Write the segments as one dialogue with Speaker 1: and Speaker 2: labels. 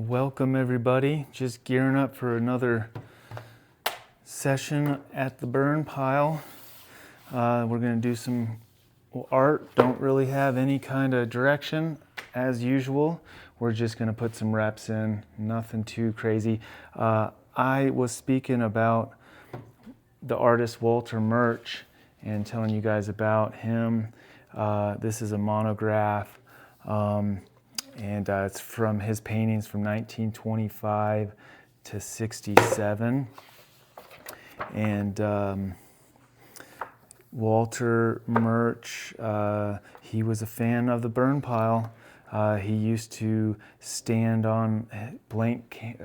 Speaker 1: Welcome everybody, just gearing up for another session at the burn pile. We're going to do some art. Don't really have any kind of direction as usual. We're just going to put some reps in, nothing too crazy. I was speaking about the artist Walter Murch and telling you guys about him. This is a monograph. And it's from his paintings from 1925 to 67. And Walter Murch, he was a fan of the burn pile. He used to stand on blank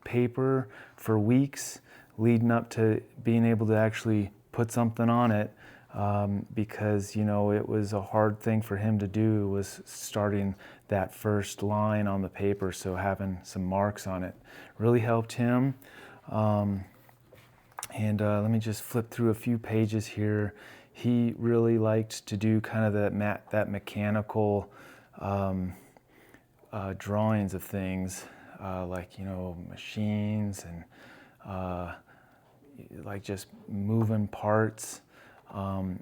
Speaker 1: paper for weeks leading up to being able to actually put something on it. Because, you know, it was a hard thing for him to do, was starting that first line on the paper, so having some marks on it really helped him. Let me just flip through a few pages here. He really liked to do kind of that mechanical drawings of things, like, you know, machines and like just moving parts.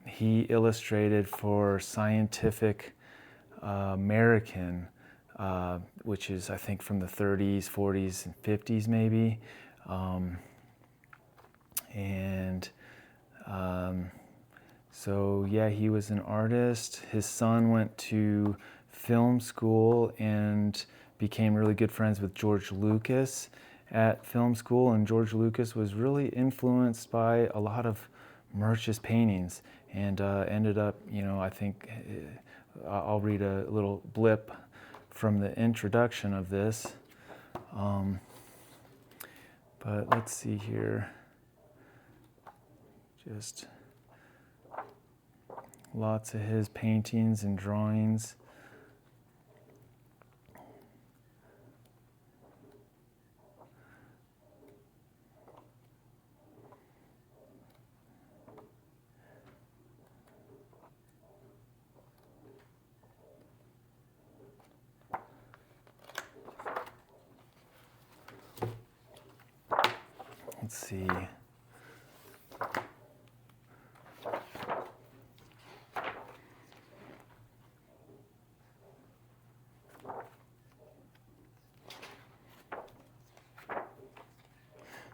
Speaker 1: He illustrated for Scientific American, which is I think from the 30s, 40s, and 50s maybe. So yeah, he was an artist. His son went to film school and became really good friends with George Lucas at film school, and George Lucas was really influenced by a lot of Murch's paintings, and ended up, you know, I think I'll read a little blip from the introduction of this, but let's see here, just lots of his paintings and drawings. Let's see.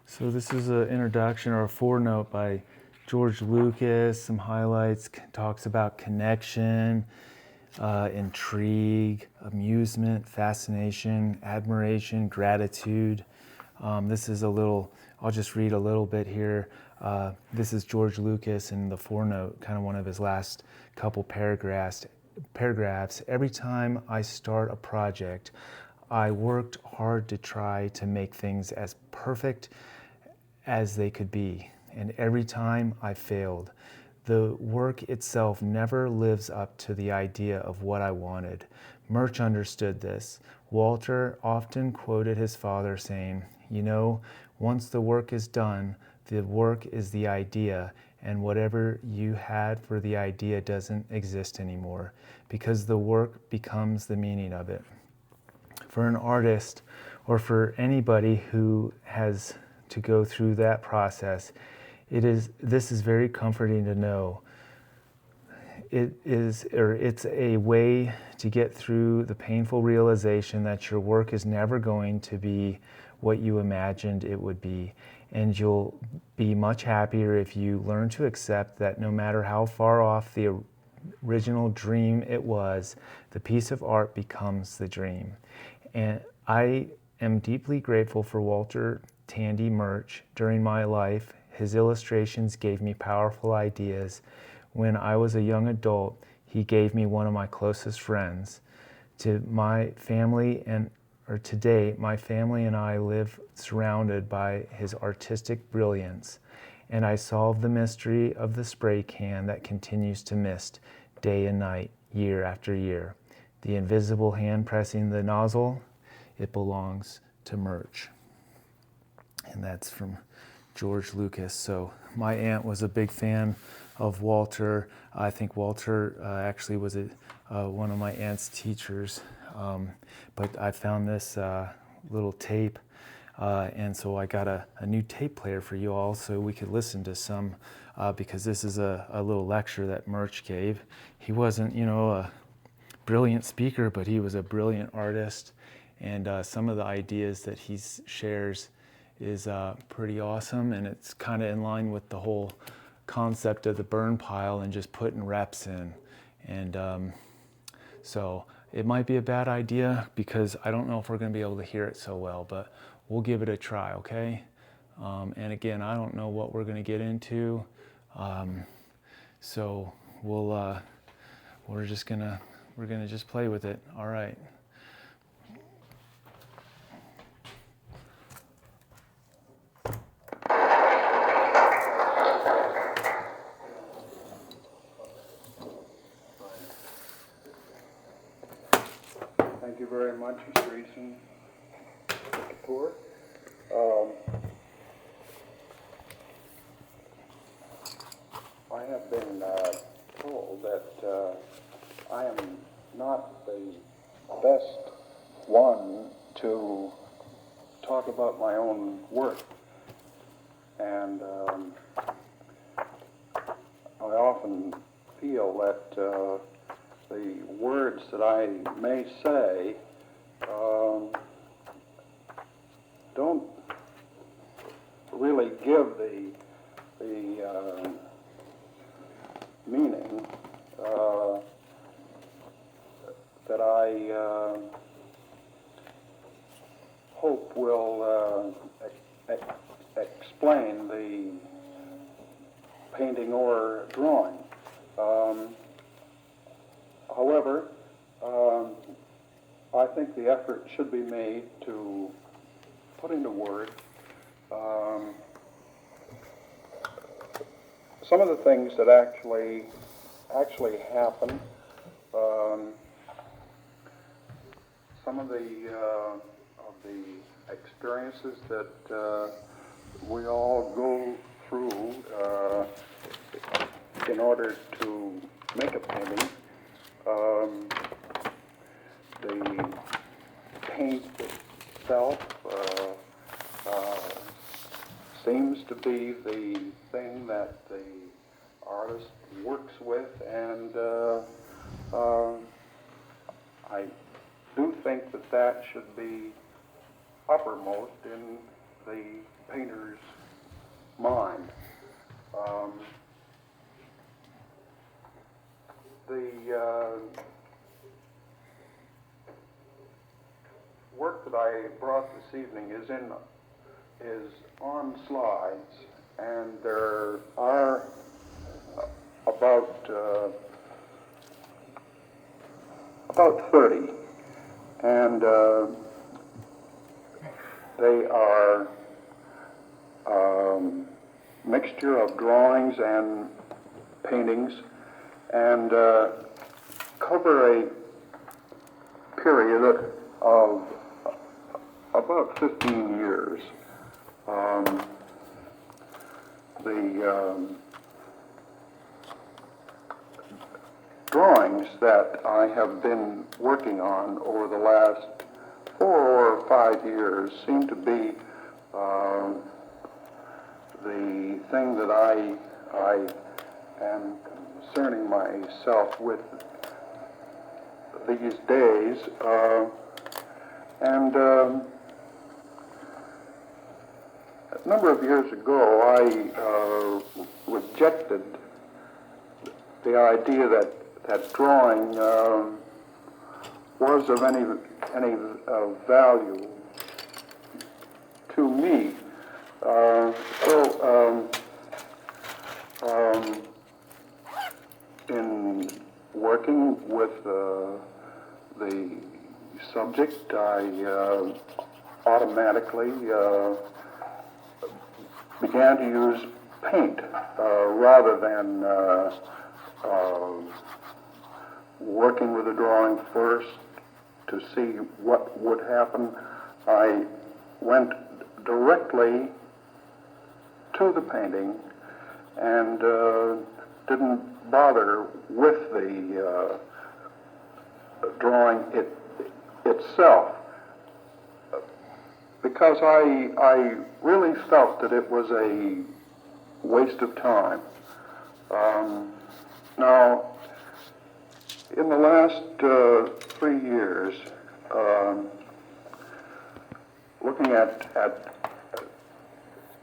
Speaker 1: So this is an introduction or a forenote by George Lucas, some highlights, talks about connection, intrigue, amusement, fascination, admiration, gratitude. This is a little, I'll just read a little bit here. This is George Lucas in the forenote, kind of one of his last couple paragraphs. Every time I start a project, I worked hard to try to make things as perfect as they could be, and every time I failed. The work itself never lives up to the idea of what I wanted. Murch understood this. Walter often quoted his father saying, "You know, once the work is done, the work is the idea, and whatever you had for the idea doesn't exist anymore, because the work becomes the meaning of it." For an artist, or for anybody who has to go through that process, this is very comforting to know. It's a way to get through the painful realization that your work is never going to be what you imagined it would be, and you'll be much happier if you learn to accept that no matter how far off the original dream it was, the piece of art becomes the dream. And I am deeply grateful for Walter Tandy Murch. During my life, his illustrations gave me powerful ideas. When I was a young adult, he gave me one of my closest friends. Today, my family and I live surrounded by his artistic brilliance, and I solve the mystery of the spray can that continues to mist day and night, year after year. The invisible hand pressing the nozzle, it belongs to Murch. And that's from George Lucas. So my aunt was a big fan of Walter. I think Walter actually was one of my aunt's teachers. But I found this little tape. And so I got a new tape player for you all so we could listen to some, because this is a little lecture that Murch gave. He wasn't, a brilliant speaker, but he was a brilliant artist. And some of the ideas that he shares is pretty awesome, and it's kind of in line with the whole concept of the burn pile and just putting reps in. And so it might be a bad idea because I don't know if we're going to be able to hear it so well, but we'll give it a try, okay? And again, I don't know what we're going to get into, so we're gonna just play with it. All right.
Speaker 2: Thank you very much, Mr. Eason. Kapoor. I have been told that I am not the best one to talk about my own work, and I often feel that the words that I may say don't really give the meaning that I hope will explain the painting or drawing. However, I think the effort should be made to put into words some of the things that actually happen, some of the experiences that we all go through in order to make a painting. The paint itself seems to be the thing that the artist works with, and I do think that that should be uppermost in the painter's mind. The work that I brought this evening is on slides, and there are about 30, and they are mixture of drawings and paintings, and cover a period of about 15 years. The drawings that I have been working on over the last 4 or 5 years seem to be the thing that I am concerning myself with these days, and a number of years ago I rejected the idea that drawing was of any value to me. In working with the subject, I automatically began to use paint rather than working with the drawing first to see what would happen. I went directly to the painting and didn't bother with the drawing itself. because I really felt that it was a waste of time. Now, in the last 3 years, looking at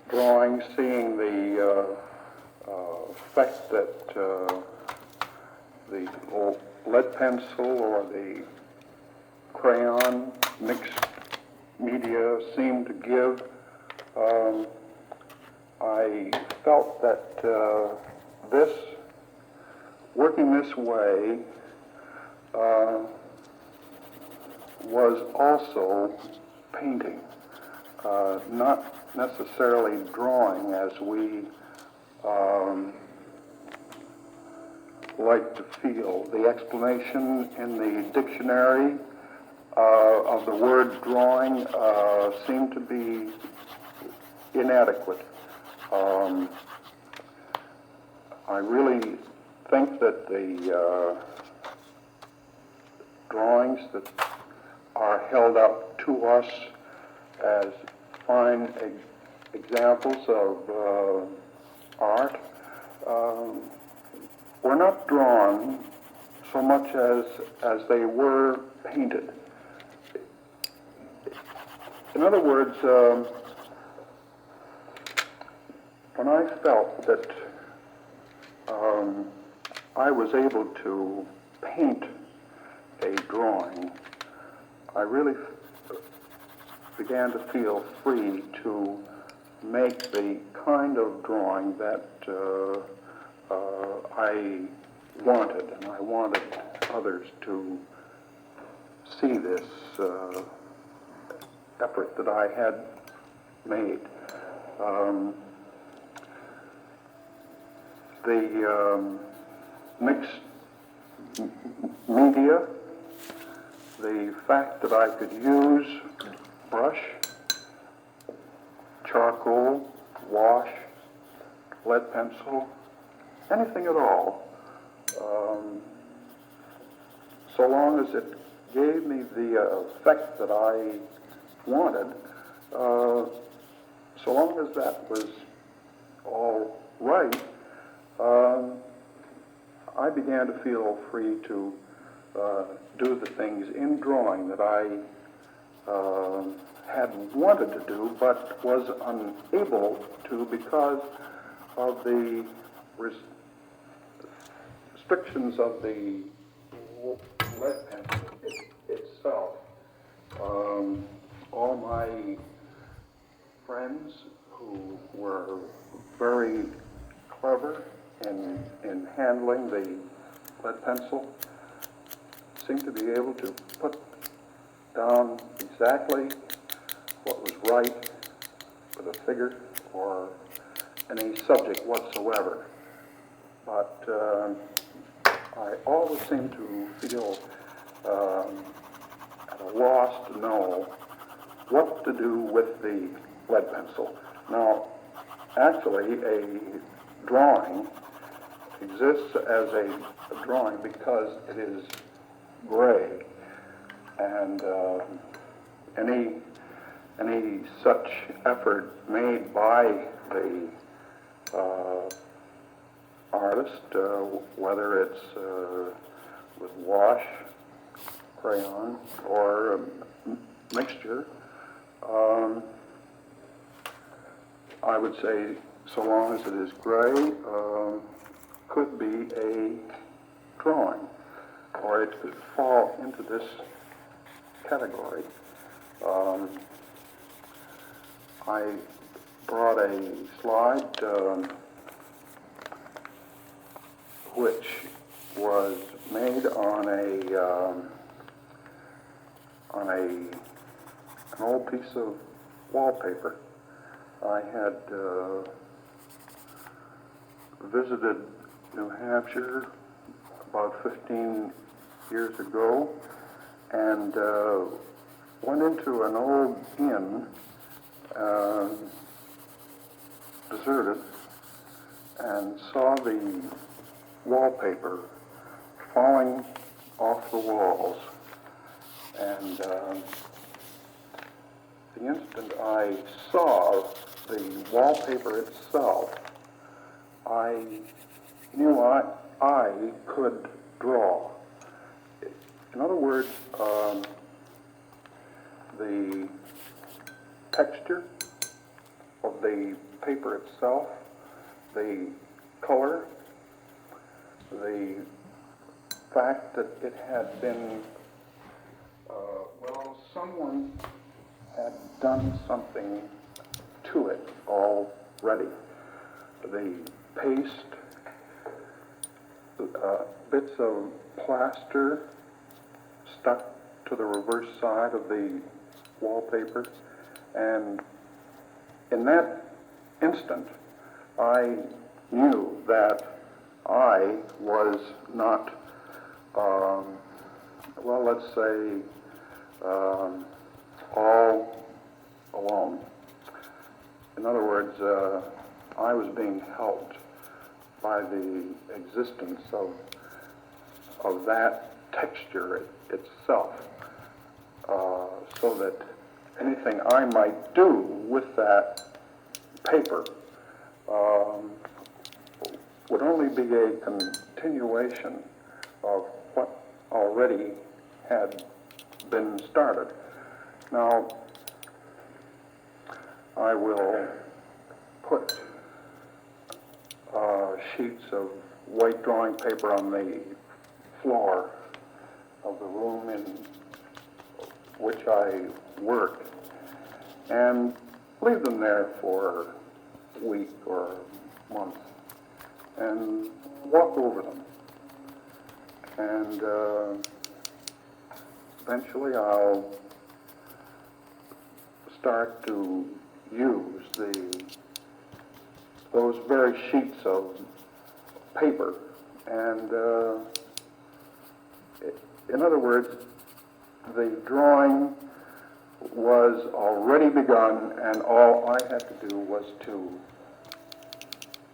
Speaker 2: drawings, seeing the effect that the lead pencil or the crayon mixed media seemed to give, I felt that working this way was also painting, not necessarily drawing as we like to feel. The explanation in the dictionary of the word drawing seemed to be inadequate. I really think that the drawings that are held up to us as fine examples of art were not drawn so much as they were painted. In other words, when I felt that I was able to paint a drawing, I really began to feel free to make the kind of drawing that I wanted, and I wanted others to see this effort that I had made. The mixed media, the fact that I could use brush, charcoal, wash, lead pencil, anything at all, so long as it gave me the effect that I wanted, so long as that was all right, I began to feel free to do the things in drawing that I had wanted to do but was unable to because of the restrictions of the lead pencil itself. All my friends who were very clever in handling the lead pencil seemed to be able to put down exactly what was right with a figure or any subject whatsoever. But I always seemed to feel at a loss to know what to do with the lead pencil. Now, actually, a drawing exists as a drawing because it is gray, and any such effort made by the artist, whether it's with wash, crayon, or a mixture, I would say, so long as it is gray, could be a drawing, or it could fall into this category. I brought a slide which was made on an old piece of wallpaper. I had visited New Hampshire about 15 years ago and went into an old inn, deserted, and saw the wallpaper falling off the walls, and the instant I saw the wallpaper itself, I knew I could draw. In other words, the texture of the paper itself, the color, the fact that it had been, someone had done something to it already. The paste, bits of plaster stuck to the reverse side of the wallpaper, and in that instant I knew that I was not, let's say, all alone. In other words, I was being helped by the existence of that texture itself, so that anything I might do with that paper would only be a continuation of what already had been started. Now, I will put sheets of white drawing paper on the floor of the room in which I work and leave them there for a week or a month and walk over them. And eventually I'll start to use those very sheets of paper, and in other words, the drawing was already begun, and all I had to do was to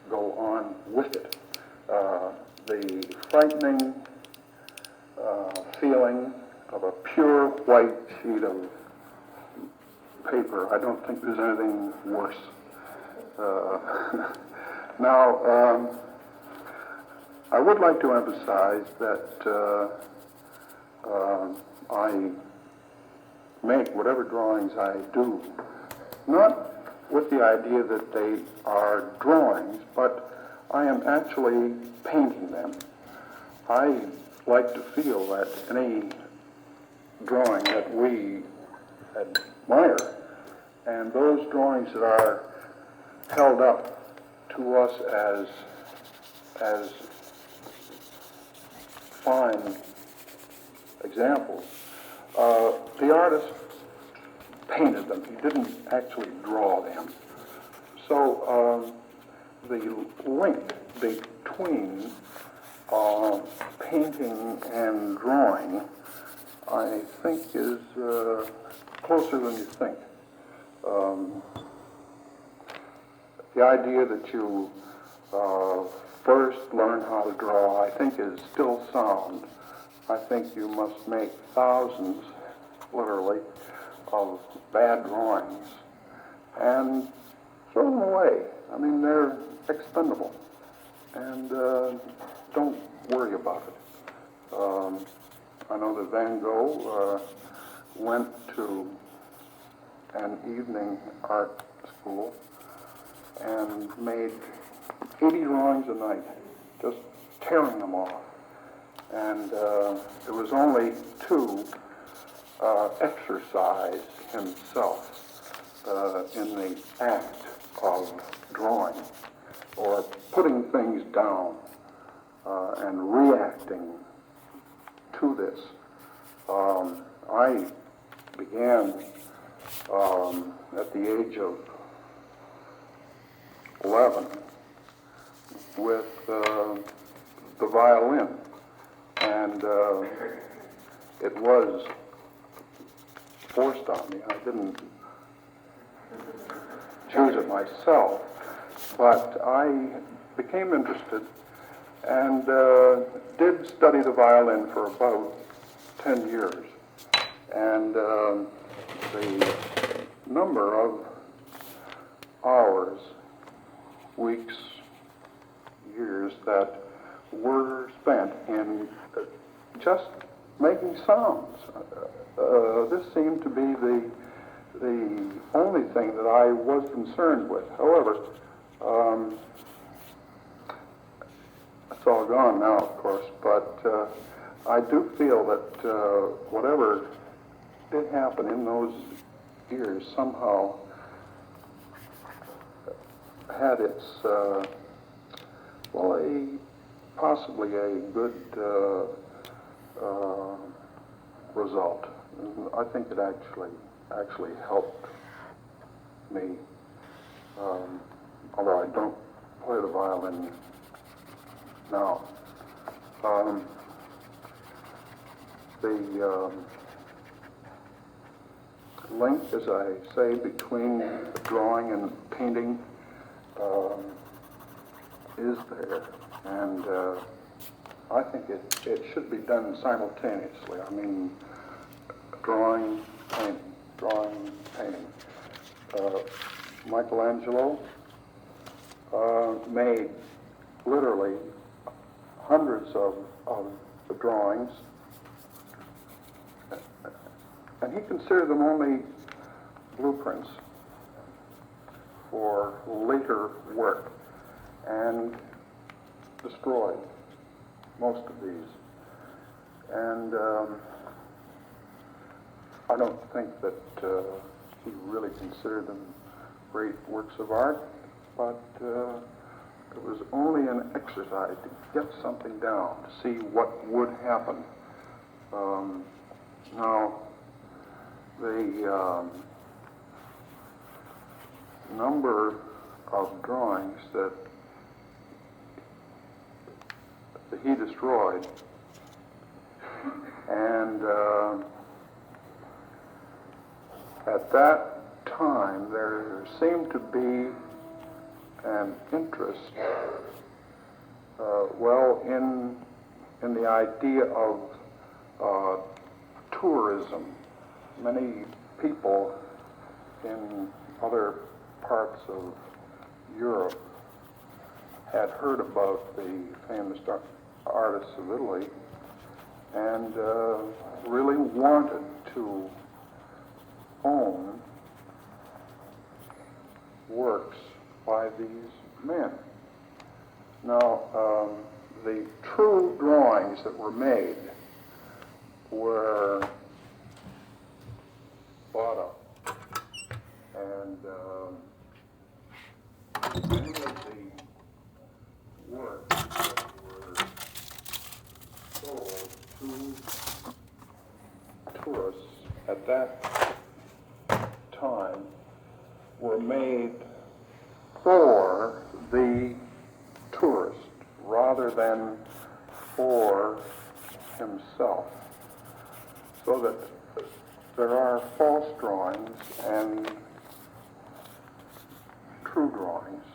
Speaker 2: go on with it. The frightening feeling of a pure white sheet of paper, I don't think there's anything worse. Now, I would like to emphasize that I make whatever drawings I do, not with the idea that they are drawings, but I am actually painting them. I like to feel that any drawing that we admire, and those drawings that are held up to us as fine examples, the artist painted them. He didn't actually draw them. So the link between painting and drawing, I think, is closer than you think. The idea that you first learn how to draw, I think, is still sound. I think you must make thousands, literally, of bad drawings and throw them away. I mean, they're expendable, and don't worry about it. I know that Van Gogh went to an evening art school and made 80 drawings a night, just tearing them off. And there was only to exercise himself in the act of drawing or putting things down and reacting to this. I began at the age of 11 with the violin, and it was forced on me. I didn't choose it myself, but I became interested and did study the violin for about 10 years. And the number of hours, weeks, years that were spent in just making sounds. This seemed to be the only thing that I was concerned with. However, it's all gone now, of course, but I do feel that whatever did happen in those years somehow had its, possibly a good result. I think it actually helped me, although I don't play the violin now. The link, as I say, between drawing and painting is there, and I think it should be done simultaneously. I mean, drawing, painting. Michelangelo made literally hundreds of the drawings, and he considered them only blueprints for later work, and destroyed most of these. And I don't think that he really considered them great works of art, but it was only an exercise to get something down, to see what would happen. Now, the number of drawings that he destroyed, and at that time there seemed to be an interest, in the idea of tourism. Many people in other parts of Europe had heard about the famous artists of Italy and really wanted to own works by these men. Now, the true drawings that were made were bought up, and many of the works that were sold to tourists at that time were made for the tourist rather than for himself, so that there are false drawings and true drawings.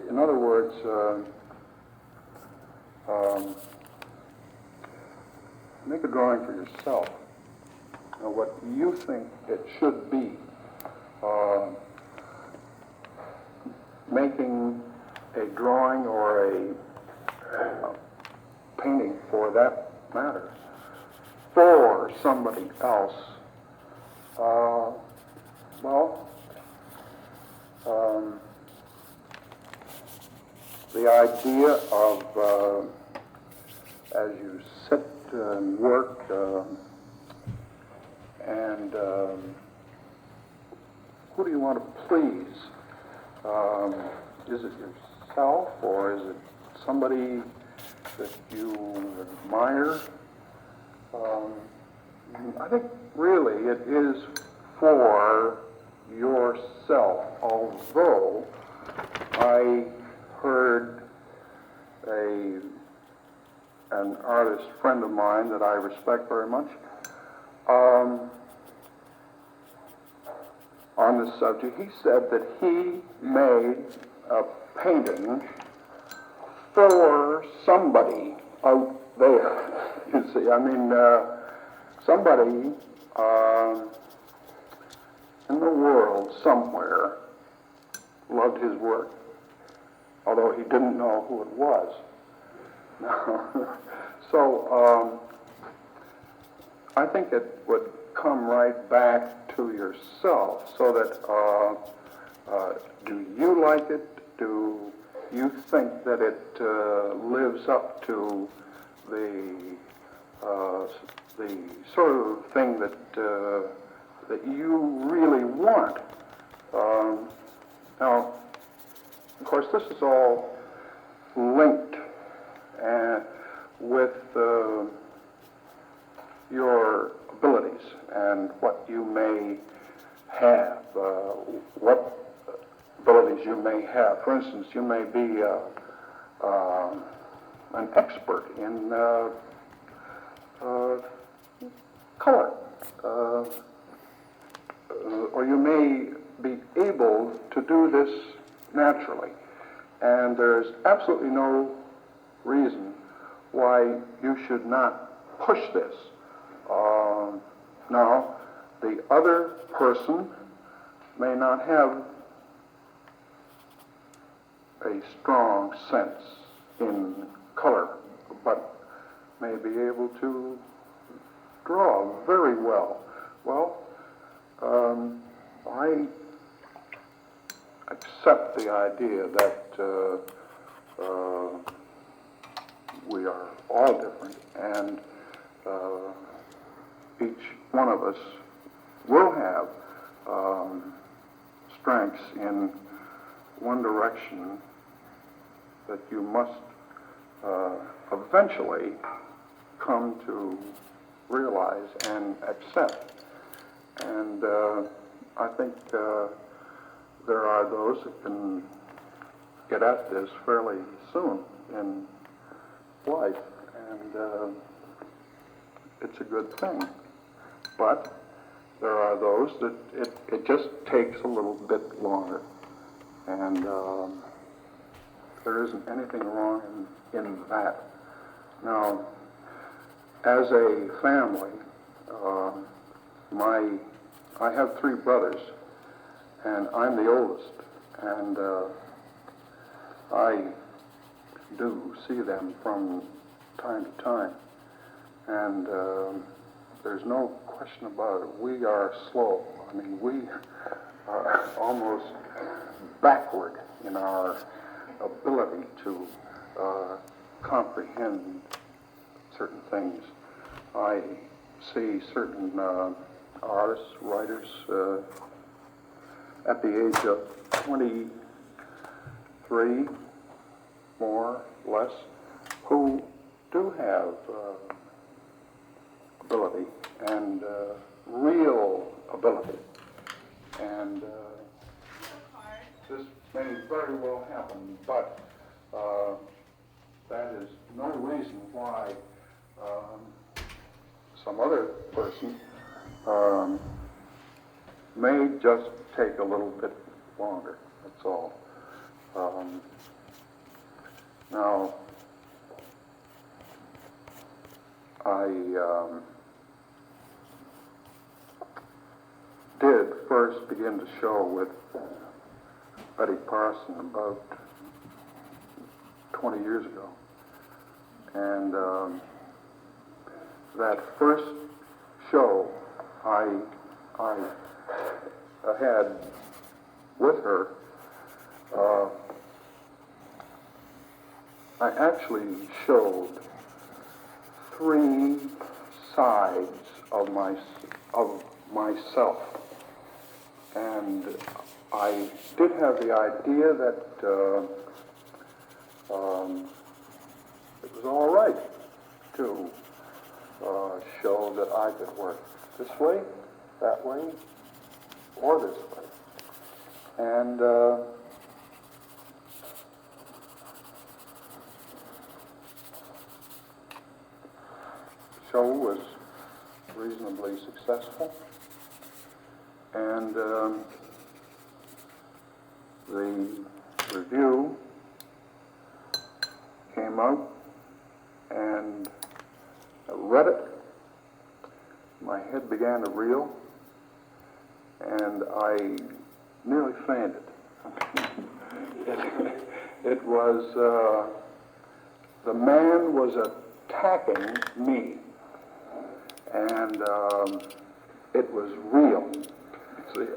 Speaker 2: In other words, make a drawing for yourself. Now, what you think it should be. Making a drawing or a painting, for that matter, for somebody else, the idea of as you sit and work and who do you want to please? Is it yourself, or is it somebody that you admire? I think really it is for yourself, although I heard an artist friend of mine that I respect very much on this subject. He said that he made a painting for somebody out there. You see, I mean, somebody in the world somewhere loved his work, although he didn't know who it was. So I think it would come right back to yourself, so that do you like it? Do you think that it lives up to the sort of thing that you really want? Now, of course, this is all linked with your abilities and what you may have, what abilities you may have. For instance, you may be an expert in color, or you may be able to do this naturally. And there's absolutely no reason why you should not push this. Now, the other person may not have a strong sense in color, but may be able to draw very well. Well, I accept the idea that we are all different, and each one of us will have strengths in one direction that you must eventually come to realize and accept. And I think there are those that can get at this fairly soon in life, and it's a good thing. But there are those that it just takes a little bit longer, and there isn't anything wrong in that. Now, as a family, I have 3 brothers, and I'm the oldest, and I do see them from time to time, and there's no question about it. We are slow. I mean, we are almost backward in our ability to comprehend certain things. I see certain artists, writers, at the age of 23, more or less, who do have ability and real ability. And this may very well happen, but that is no reason why some other person may just take a little bit longer, that's all. Now, I did first begin to show with Betty Parson about 20 years ago. And that first show I had with her, I actually showed 3 sides of myself. And I did have the idea that it was all right to show that I could work this way, that way, or this way. And the show was reasonably successful, and the review came out, and I read it. My head began to reel, and I nearly fainted. It was, the man was attacking me, and it was real. See,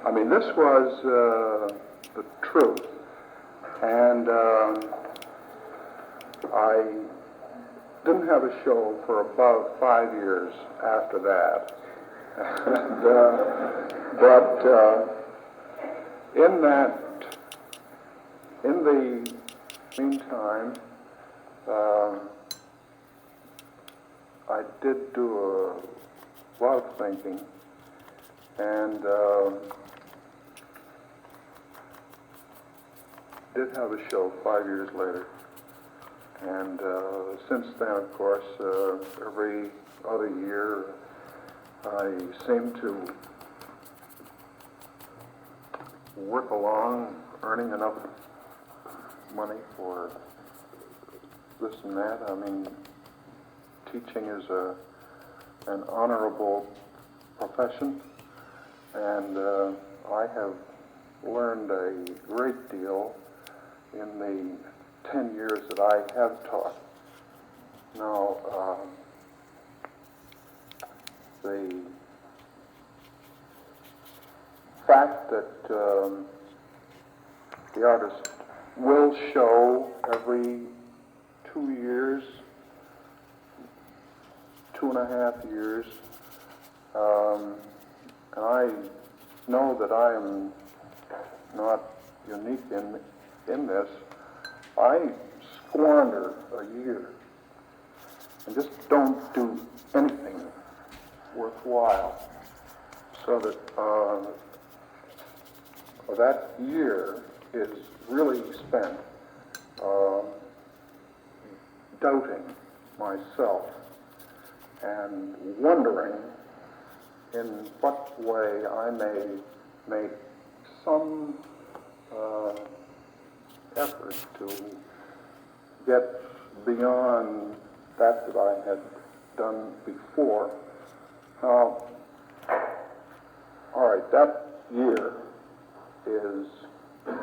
Speaker 2: I mean, this was the truth, and I didn't have a show for about 5 years after that. And, but in the meantime, I did do a lot of thinking, and did have a show 5 years later. And since then, of course, every other year, I seem to work along, earning enough money for this and that. I mean, teaching is an honorable profession, and I have learned a great deal in the 10 years that I have taught. Now, the fact that the artist will show every 2 years, 2.5 years, and I know that I am not unique in this. I squander a year and just don't do anything worthwhile, so that that year is really spent doubting myself and wondering in what way I may make some effort to get beyond that I had done before. All right, that year is, as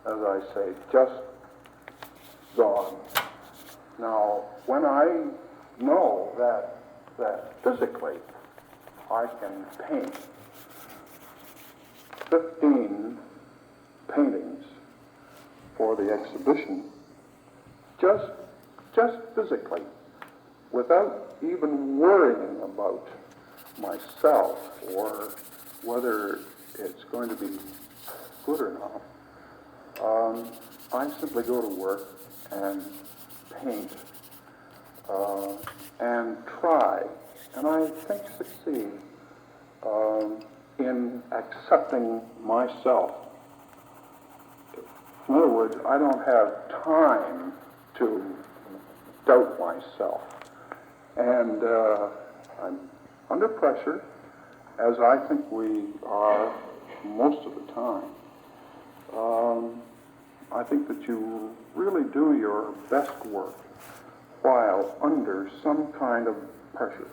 Speaker 2: I say, just gone. Now, when I know that physically I can paint 15 paintings for the exhibition, just physically, without even worrying about myself or whether it's going to be good or not, I simply go to work and paint and try, and I think succeed in accepting myself. In other words, I don't have time to doubt myself. And I'm under pressure, as I think we are most of the time. I think that you really do your best work while under some kind of pressure.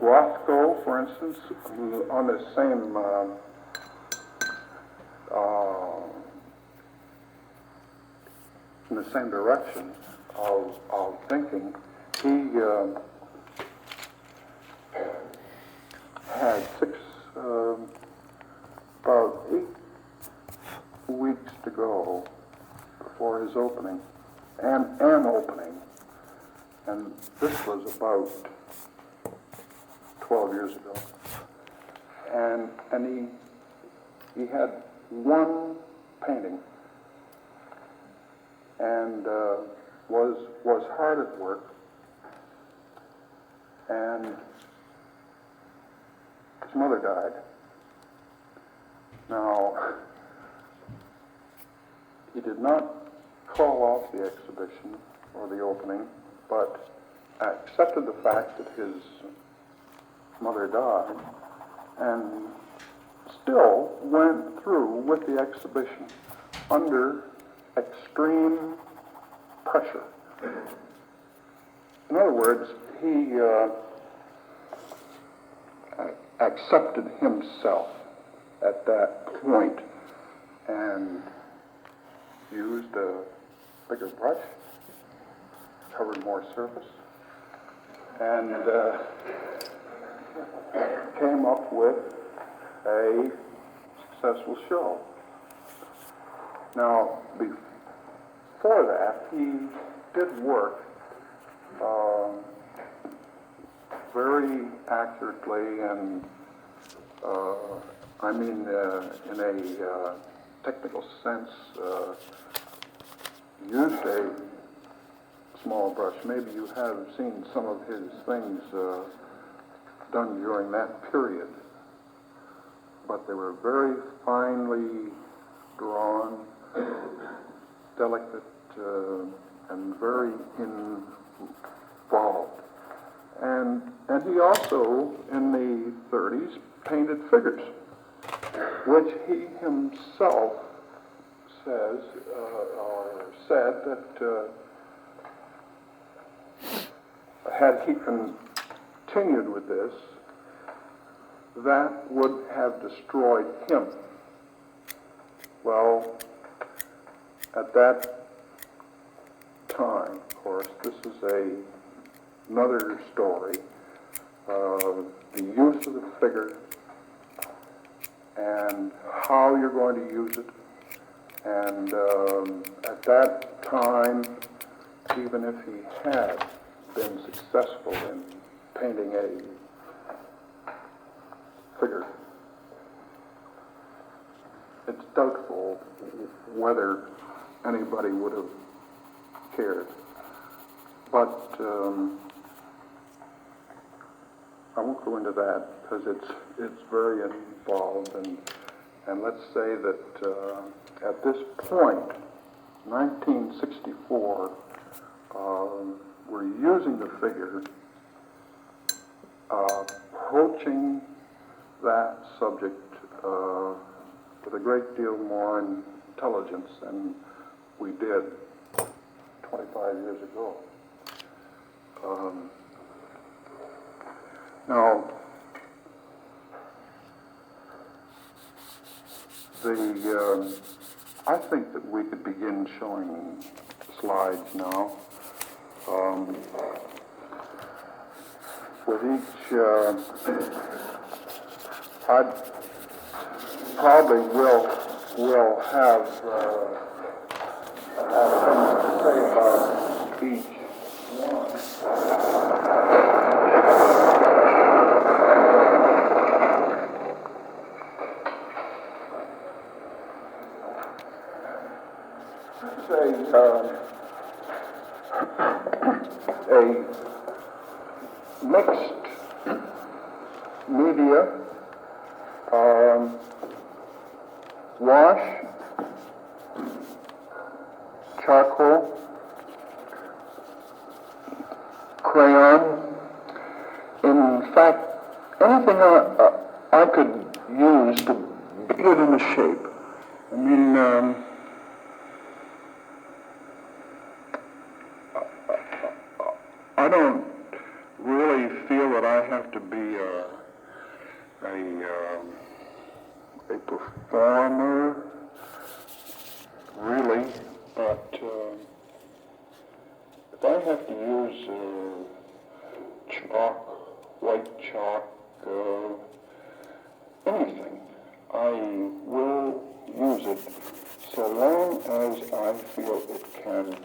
Speaker 2: Rothko, for instance, on the same in the same direction of thinking, he had about 8 weeks to go before his opening, and an opening, and this was about 12 years ago, and he had one painting, and was hard at work, and his mother died. Now, he did not call off the exhibition or the opening, but accepted the fact that his mother died, and still went through with the exhibition under extreme pressure. In other words, he accepted himself at that point and used a bigger brush, covered more surface, and came up with a successful show. Now, before that, he did work very accurately and, in a technical sense, used a small brush. Maybe you have seen some of his things done during that period, but they were very finely drawn, delicate, and very involved. And he also, in the 30s, painted figures, which he himself said that had he continued with this, that would have destroyed him. Well, at that time, of course, this is another story. The use of the figure and how you're going to use it. And at that time, even if he had been successful in painting a figure, it's doubtful whether anybody would have cared. But I won't go into that because it's very involved, and let's say that at this point, 1964, we're using the figure, approaching that subject with a great deal more intelligence than we did 25 years ago. Now, I think that we could begin showing slides now. With each, I probably will have things to say about each one. A mixed media, wash, charcoal, crayon. In fact, anything I could use to get it into shape. I mean, I don't really feel that I have to be a performer, really, but if I have to use chalk, white chalk, anything, I will use it so long as I feel it can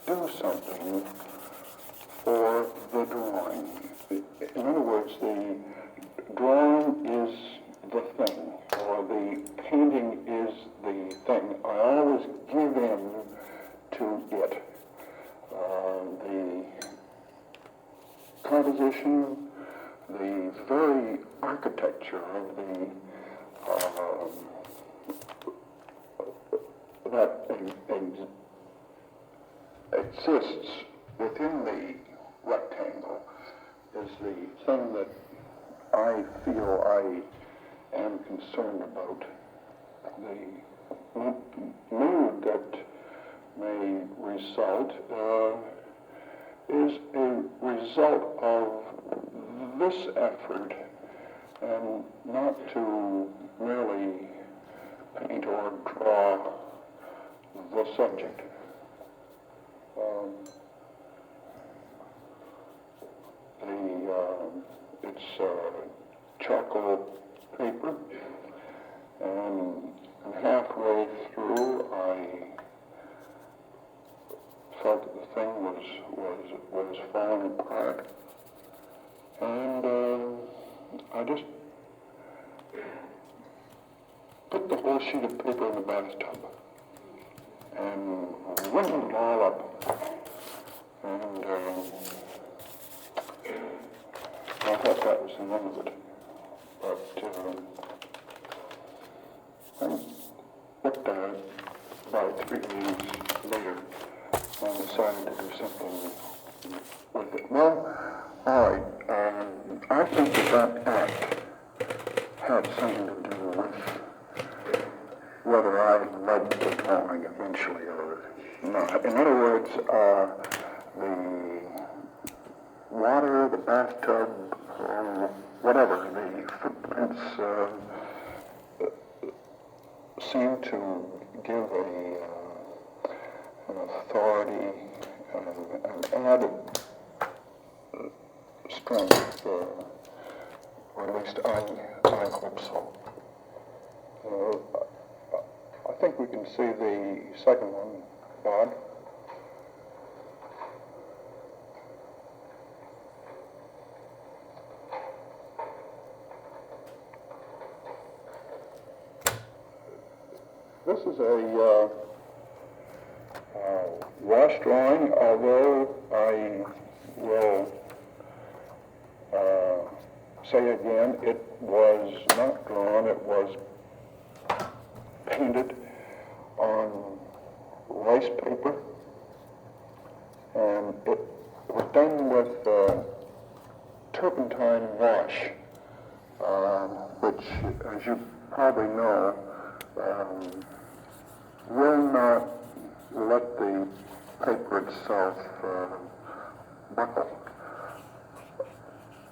Speaker 2: do something for the drawing. In other words, the drawing is the thing, or the painting is the thing. I always give in to it. The composition, the very architecture of that exists within the rectangle is the thing that I feel I am concerned about. The mood that may result is a result of this effort and not to merely paint or draw the subject. It's charcoal paper, and halfway through I felt that the thing was falling apart, and I just put the whole sheet of paper in the bathtub and wrinkled it all up, and I thought that was the end of it. But I looked at it about 3 days later and decided to do something with it. Well, all right, I think that act had something to do with whether I led the drawing eventually or not. In other words, the water, the bathtub, or whatever, the footprints seem to give an authority, an added strength, or at least I hope so. I think we can see the second one, Bob. This is a wash drawing, although I will say again, it was not drawn, it was painted on rice paper, and it was done with turpentine wash, which, as you probably know, will not let the paper itself buckle.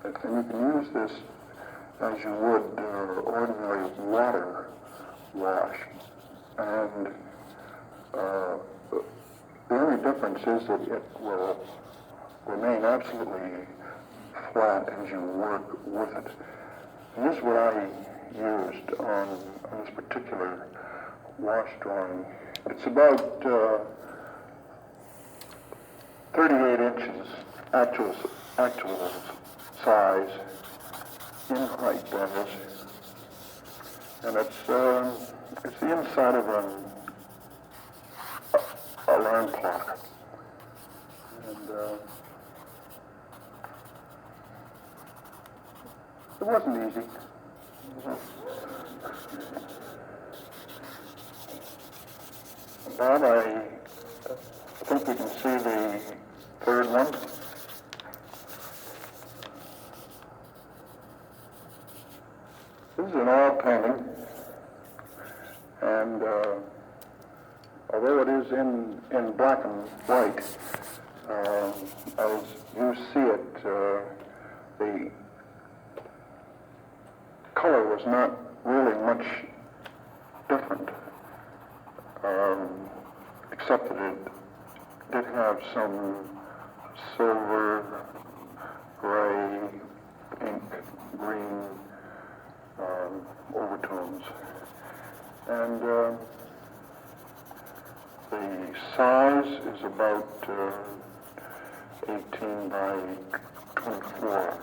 Speaker 2: And you can use this as you would ordinary water wash. And the only difference is that it will remain absolutely flat as you work with it. And this is what I used on this particular wash drawing. It's about 38 inches actual size in height, that is. And it's the inside of an alarm clock. And it wasn't easy. Bob, I think we can see the third one. This is an oil painting, and although it is in black and white, as you see it, the color was not really much different, except that it did have some silver, gray, pink, green overtones. And the size is about 18 by 24.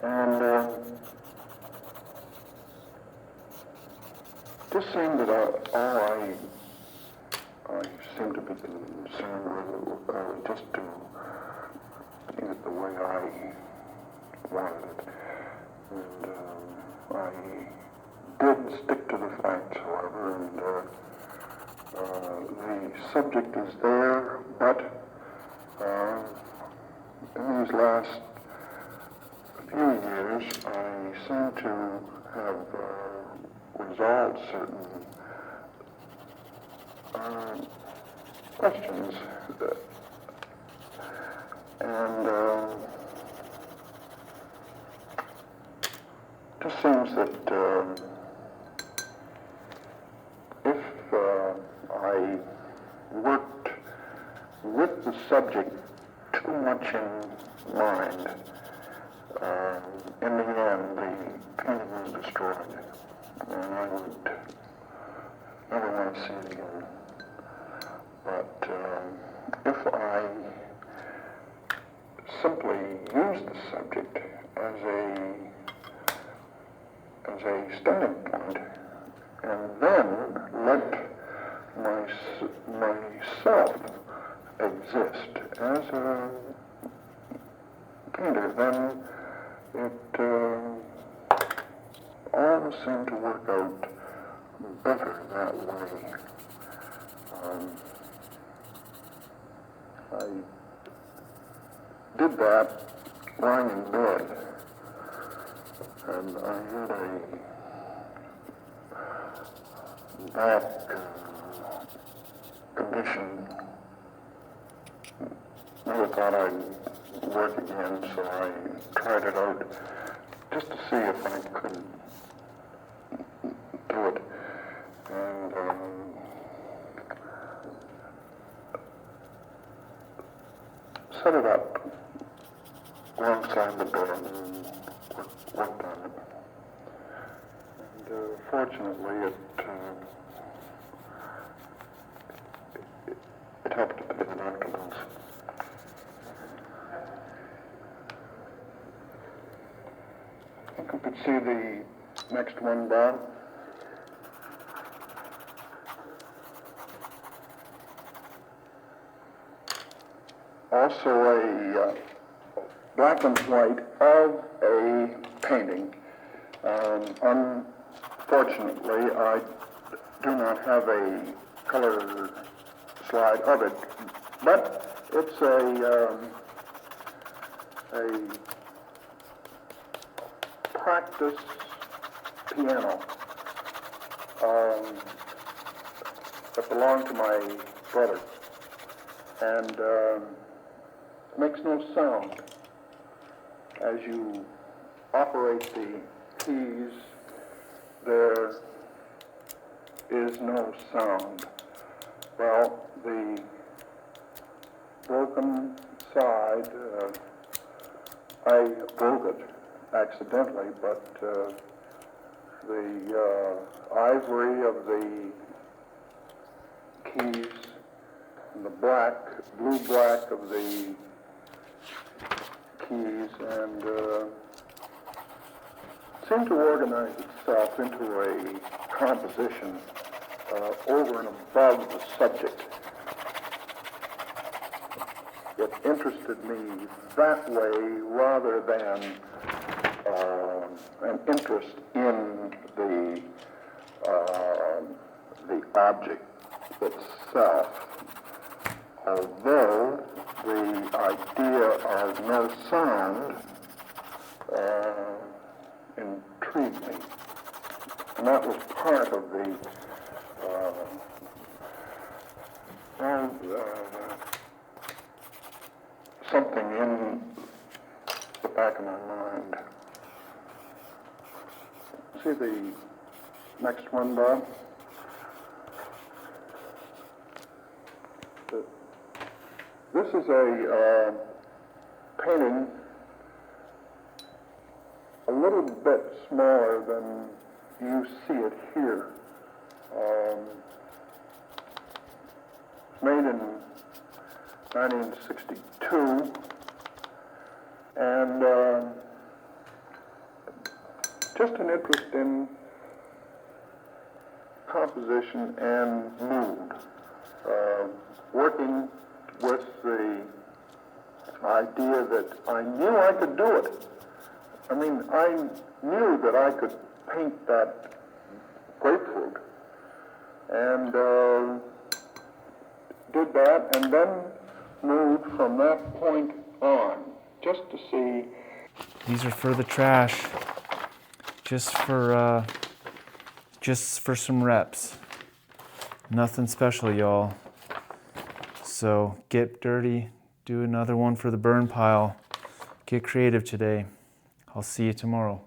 Speaker 2: And just seemed that all I seemed to be concerned with just to do it the way I wanted it. And I did stick to the facts, however, and the subject is there, but in these last few years, I seem to have resolved certain questions, and just seems that if I worked with the subject too much in mind, in the end, the painting was destroyed, and I would never want to see it again. But if I simply use the subject as a starting point, and then let myself exist as a painter, then it all seemed to work out better that way. I did that lying in bed, and I had a back condition. Never thought I'd work again, so I tried it out just to see if I could do it. And set it up alongside the bed and worked on it. And fortunately, it helped a bit afterwards. I think you could see the next one, Bob. Also a black and white of a painting. Unfortunately, I do not have a color slide of it, but it's a practice piano that belonged to my brother, and makes no sound. As you operate the keys, there is no sound. Well, the broken side, I broke it accidentally, but the ivory of the keys and the blue-black of the keys, and seemed to organize itself into a composition over and above the subject. It interested me that way rather than an interest in the object itself. Although the idea of no sound intrigued me. And that was part of the something in the back of my mind. See the next one, Bob? This is a painting a little bit smaller than you see it here. Made in 1962, and just an interest in composition and mood. Working with the idea that I knew I could do it. I mean, I knew that I could paint that grapefruit, and did that, and then moved from that point on, just to see.
Speaker 1: These are for the trash, just for some reps. Nothing special, y'all. So get dirty, do another one for the burn pile. Get creative today. I'll see you tomorrow.